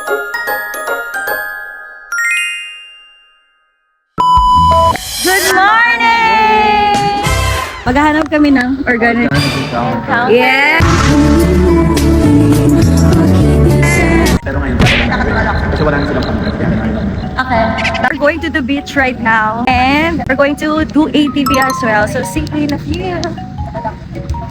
Good morning! Maghahanap kami ng organic encounter. Yeah! Pero ngayon, kasi wala na silang pangkat. Okay. We're going to the beach right now. And we're going to do ATV as well. So, see you in a few.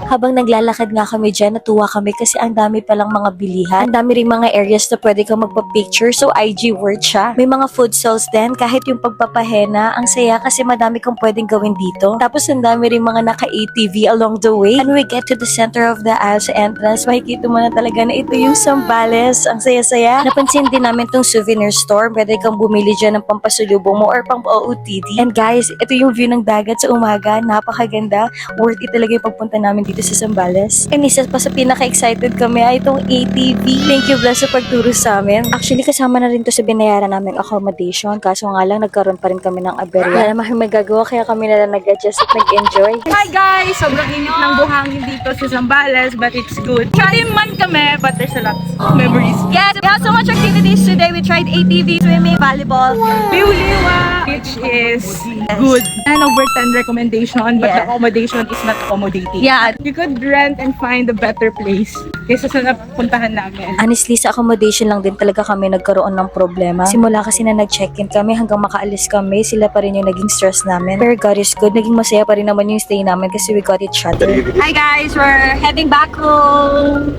Habang naglalakad nga kami dyan, natuwa kami kasi ang dami palang mga bilihan. Ang dami ring mga areas na pwede kang magpa-picture, so IG worth siya. May mga food stalls din, kahit yung pagpapahena, ang saya kasi madami kang pwedeng gawin dito. Tapos ang dami ring mga naka-ATV along the way. And we get to the center of the aisle sa entrance, makikita mo na talaga na ito yung Zambales. Ang saya-saya. Napansin din namin tong souvenir store, pwede kang bumili dyan ng pampasulubong mo or pang OOTD. And guys, ito yung view ng dagat sa umaga, napakaganda. Worth it talaga yung pagpunta namin dito sa Zambales. And isa pa sa pinaka-excited kami ay itong ATV. Thank you, Blas, sa pagturo sa amin. Actually, kasama na rin to sa binayaran namin accommodation. Kaso nga lang, nagkaroon pa rin kami ng aberya. Wala naman kami magagawa, kaya kami na lang nag-adjust at nag-enjoy. Hi guys! Sobrang init ng buhangin dito sa Zambales, but it's good. Try man kami, but there's a lot of memories. Yes, we have so much activities today. We tried ATV, swimming, volleyball. Piuliwa, which is good. 10 over 10 recommendation, but the accommodation is not accommodating. Yeah. You could rent and find a better place kaysa sa napuntahan namin. Honestly, sa accommodation lang din talaga kami nagkaroon ng problema. Simula kasi na nag-check-in kami hanggang makaalis kami, sila pa rin yung naging stress namin. Pero God is good, naging masaya pa rin naman yung stay namin kasi we got each other. Hi guys, we're heading back home.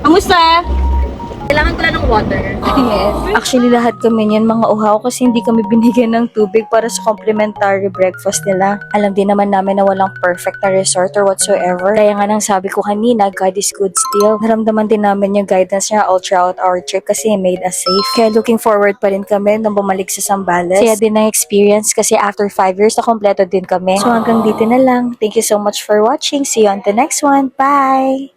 Kamusta? Kailangan ko lang ng water. Yes. Actually, lahat kami niyan mga uhaw kasi hindi kami binigyan ng tubig para sa complimentary breakfast nila. Alam din naman namin na walang perfect na resort or whatsoever. Kaya nga nang sabi ko kanina, God is good still. Naramdaman din namin yung guidance niya all throughout our trip kasi he made us safe. Kaya looking forward pa rin kami nang bumalik sa Zambales. Kaya din ang experience kasi after 5 years na kompleto din kami. So hanggang dito na lang. Thank you so much for watching. See you on the next one. Bye!